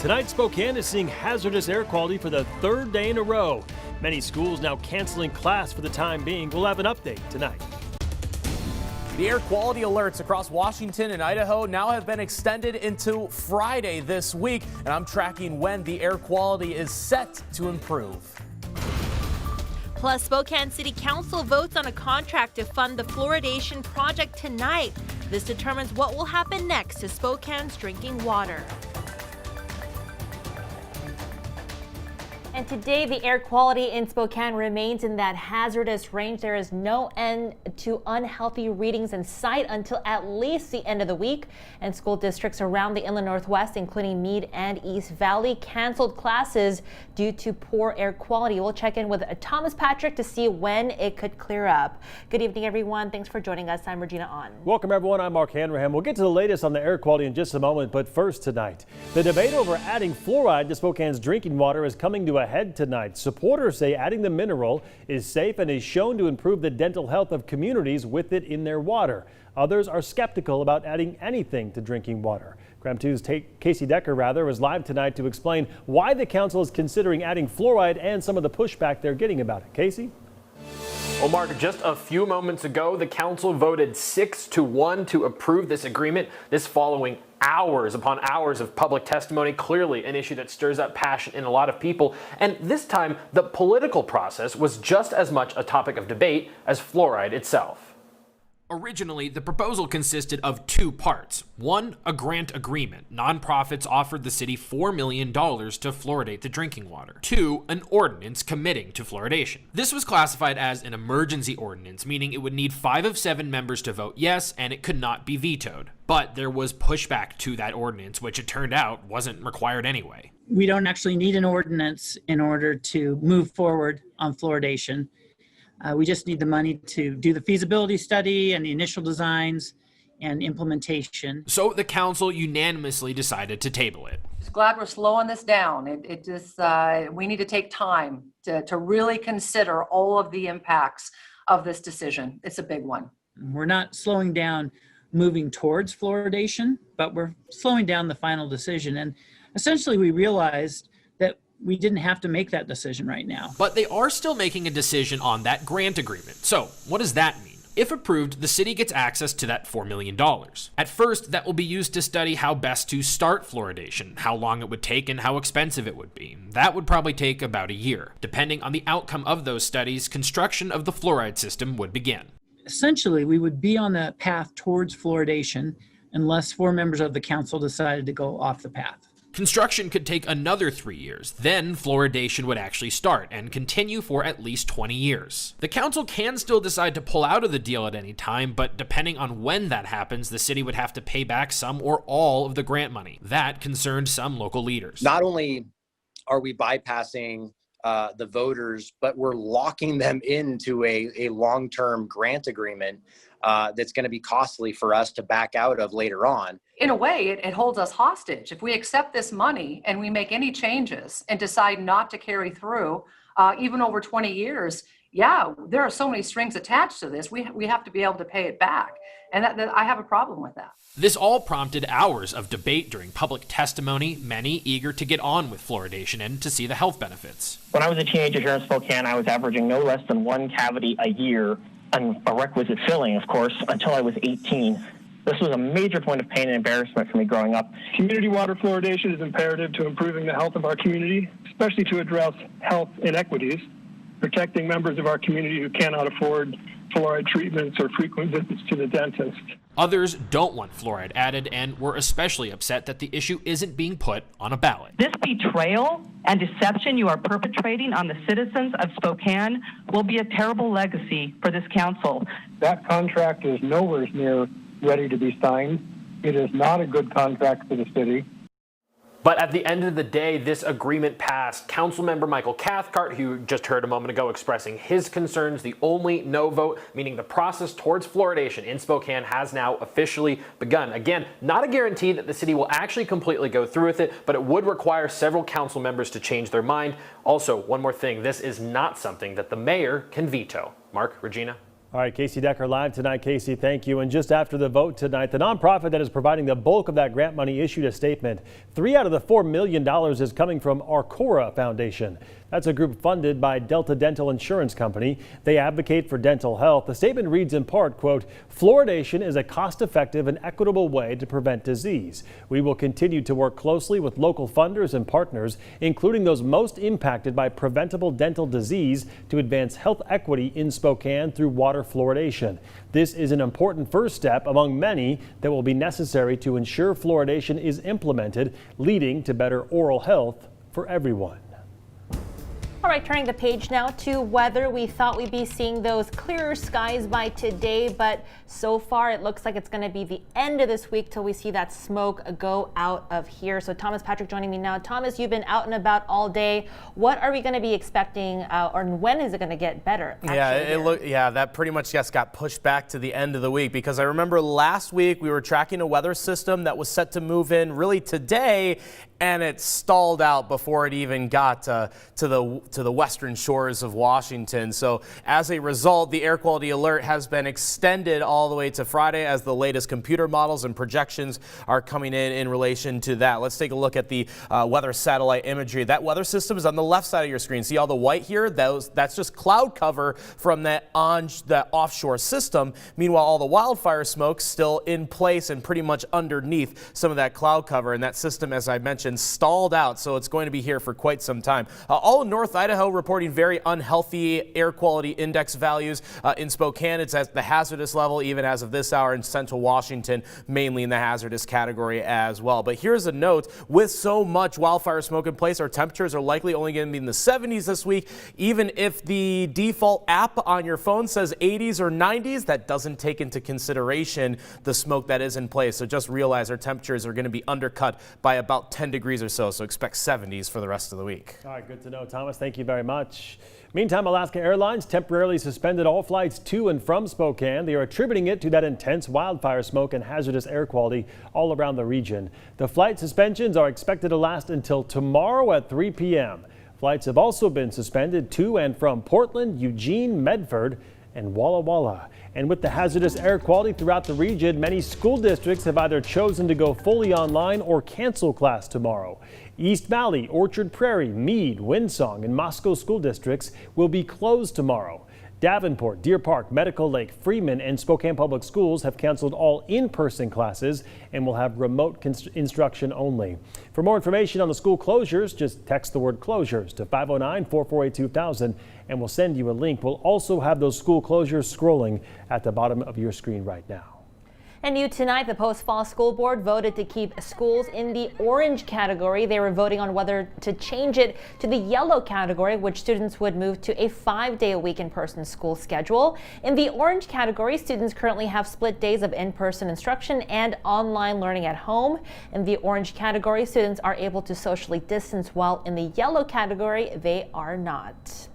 Tonight, Spokane is seeing hazardous air quality for the third day in a row. Many schools now canceling class for the time being. We'll have an update tonight. The air quality alerts across Washington and Idaho now have been extended into Friday this week, and I'm tracking when the air quality is set to improve. Plus, Spokane City Council votes on a contract to fund the fluoridation project tonight. This determines what will happen next to Spokane's drinking water. And today, the air quality in Spokane remains in that hazardous range. There is no end to unhealthy readings in sight until at least the end of the week. And school districts around the inland Northwest, including Meade and East Valley, canceled classes due to poor air quality. We'll check in with Thomas Patrick to see when it could clear up. Good evening, everyone. Thanks for joining us. I'm Regina On. Welcome, everyone. I'm Mark Hanrahan. We'll get to the latest on the air quality in just a moment. But first tonight, the debate over adding fluoride to Spokane's drinking water is coming to a head tonight. Supporters say adding the mineral is safe and is shown to improve the dental health of communities with it in their water. Others are skeptical about adding anything to drinking water. KREM 2's Casey Decker is live tonight to explain why the council is considering adding fluoride and some of the pushback they're getting about it. Casey? Well, Mark, just a few moments ago, the council voted 6-1 to approve this agreement. This following hours upon hours of public testimony, clearly an issue that stirs up passion in a lot of people. And this time, the political process was just as much a topic of debate as fluoride itself. Originally, the proposal consisted of two parts. One, a grant agreement. Nonprofits offered the city $4 million to fluoridate the drinking water. Two, an ordinance committing to fluoridation. This was classified as an emergency ordinance, meaning it would need 5 of 7 members to vote yes, and it could not be vetoed. But there was pushback to that ordinance, which it turned out wasn't required anyway. We don't actually need an ordinance in order to move forward on fluoridation. We just need the money to do the feasibility study and the initial designs and implementation. So the council unanimously decided to table it. Just glad we're slowing this down. We need to take time to really consider all of the impacts of this decision. It's a big one. We're not slowing down moving towards fluoridation, but we're slowing down the final decision. And essentially we realized that we didn't have to make that decision right now. But they are still making a decision on that grant agreement. So what does that mean? If approved, the city gets access to that $4 million. At first, that will be used to study how best to start fluoridation, how long it would take, and how expensive it would be. That would probably take about a year. Depending on the outcome of those studies, construction of the fluoride system would begin. Essentially, we would be on the path towards fluoridation unless 4 members of the council decided to go off the path. Construction could take another 3 years. Then fluoridation would actually start and continue for at least 20 years. The council can still decide to pull out of the deal at any time, but depending on when that happens, the city would have to pay back some or all of the grant money. That concerned some local leaders. Not only are we bypassing the voters, but we're locking them into a long-term grant agreement that's going to be costly for us to back out of later on. In a way, it holds us hostage. If we accept this money and we make any changes and decide not to carry through, even over 20 years, yeah, there are so many strings attached to this. We have to be able to pay it back. And I have a problem with that. This all prompted hours of debate during public testimony, many eager to get on with fluoridation and to see the health benefits. When I was a teenager here in Spokane, I was averaging no less than 1 cavity a year, and a requisite filling, of course, until I was 18. This was a major point of pain and embarrassment for me growing up. Community water fluoridation is imperative to improving the health of our community, especially to address health inequities, protecting members of our community who cannot afford fluoride treatments or frequent visits to the dentist. Others don't want fluoride added and were especially upset that the issue isn't being put on a ballot. This betrayal and deception you are perpetrating on the citizens of Spokane will be a terrible legacy for this council. That contract is nowhere near ready to be signed. It is not a good contract for the city. But at the end of the day, this agreement passed. Councilmember Michael Cathcart, who you just heard a moment ago expressing his concerns, the only no vote, meaning the process towards fluoridation in Spokane has now officially begun. Again, not a guarantee that the city will actually completely go through with it, but it would require several council members to change their mind. Also, one more thing, this is not something that the mayor can veto. Mark, Regina? All right, Casey Decker live tonight. Casey, thank you. And just after the vote tonight, the nonprofit that is providing the bulk of that grant money issued a statement. $3 out of the $4 million is coming from Arcora Foundation. That's a group funded by Delta Dental Insurance Company. They advocate for dental health. The statement reads in part, quote, "Fluoridation is a cost-effective and equitable way to prevent disease. We will continue to work closely with local funders and partners, including those most impacted by preventable dental disease, to advance health equity in Spokane through water fluoridation. This is an important first step among many that will be necessary to ensure fluoridation is implemented, leading to better oral health for everyone." All right, turning the page now to weather. We thought we'd be seeing those clearer skies by today, but so far it looks like it's going to be the end of this week till we see that smoke go out of here. So Thomas Patrick joining me now. Thomas, you've been out and about all day. What are we going to be expecting, or when is it going to get better? That pretty much just got pushed back to the end of the week, because I remember last week we were tracking a weather system that was set to move in really today, and it stalled out before it even got to the western shores of Washington. So as a result, the air quality alert has been extended all the way to Friday as the latest computer models and projections are coming in relation to that. Let's take a look at the weather satellite imagery. That weather system is on the left side of your screen. See all the white here? That's just cloud cover from that offshore system. Meanwhile, all the wildfire smoke still in place and pretty much underneath some of that cloud cover. And that system, as I mentioned, stalled out, so it's going to be here for quite some time. All of North Idaho reporting very unhealthy air quality index values. In Spokane, it's at the hazardous level, even as of this hour. In central Washington, mainly in the hazardous category as well. But here's a note: with so much wildfire smoke in place, our temperatures are likely only going to be in the 70s this week. Even if the default app on your phone says 80s or 90s, that doesn't take into consideration the smoke that is in place. So just realize our temperatures are going to be undercut by about 10 degrees or so expect 70s for the rest of the week. All right, good to know, Thomas. Thank you very much. Meantime, Alaska Airlines temporarily suspended all flights to and from Spokane. They are attributing it to that intense wildfire smoke and hazardous air quality all around the region. The flight suspensions are expected to last until tomorrow at 3 p.m. Flights have also been suspended to and from Portland, Eugene, Medford, and Walla Walla. And with the hazardous air quality throughout the region, many school districts have either chosen to go fully online or cancel class tomorrow. East Valley, Orchard Prairie, Meade, Windsong, and Moscow school districts will be closed tomorrow. Davenport, Deer Park, Medical Lake, Freeman, and Spokane Public Schools have canceled all in-person classes and will have remote instruction only. For more information on the school closures, just text the word closures to 509-448-2000 and we'll send you a link. We'll also have those school closures scrolling at the bottom of your screen right now. And new tonight, the Post-Fall School Board voted to keep schools in the orange category. They were voting on whether to change it to the yellow category, which students would move to a 5-day-a-week in-person school schedule. In the orange category, students currently have split days of in-person instruction and online learning at home. In the orange category, students are able to socially distance, while in the yellow category, they are not.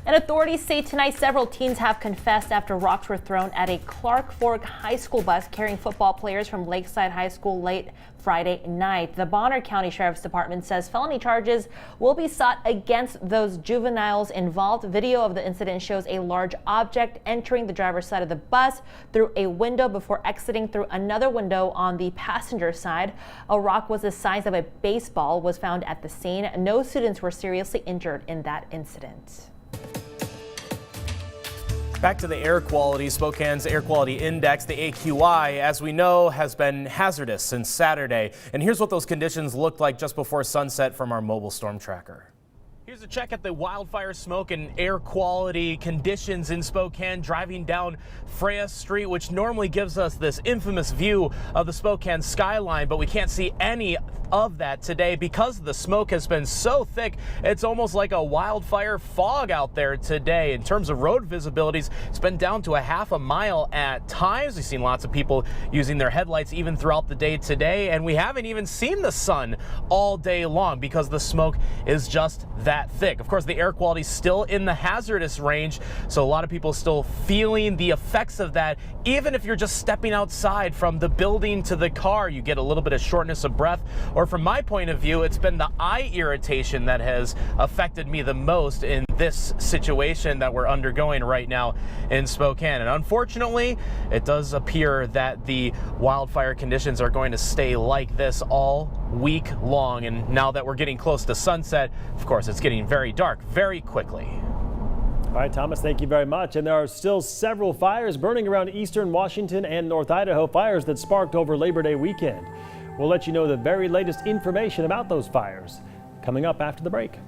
And authorities say tonight several teens have confessed after rocks were thrown at a Clark Fork High School bus carrying football players from Lakeside High School late Friday night. The Bonner County Sheriff's Department says felony charges will be sought against those juveniles involved. Video of the incident shows a large object entering the driver's side of the bus through a window before exiting through another window on the passenger side. A rock was the size of a baseball was found at the scene. No students were seriously injured in that incident. Back to the air quality. Spokane's air quality index, the AQI, as we know, has been hazardous since Saturday. And here's what those conditions looked like just before sunset from our mobile storm tracker. Here's a check at the wildfire smoke and air quality conditions in Spokane, driving down Freya Street, which normally gives us this infamous view of the Spokane skyline, but we can't see any of that today because the smoke has been so thick. It's almost like a wildfire fog out there today. In terms of road visibilities, it's been down to a half a mile at times. We've seen lots of people using their headlights even throughout the day today, and we haven't even seen the sun all day long because the smoke is just that thick. Of course, the air quality is still in the hazardous range, so a lot of people still feeling the effects of that. Even if you're just stepping outside from the building to the car, you get a little bit of shortness of breath or or from my point of view, it's been the eye irritation that has affected me the most in this situation that we're undergoing right now in Spokane. And unfortunately, it does appear that the wildfire conditions are going to stay like this all week long. And now that we're getting close to sunset, of course, it's getting very dark very quickly. All right, Thomas, thank you very much. And there are still several fires burning around eastern Washington and North Idaho, fires that sparked over Labor Day weekend. We'll let you know the very latest information about those fires coming up after the break.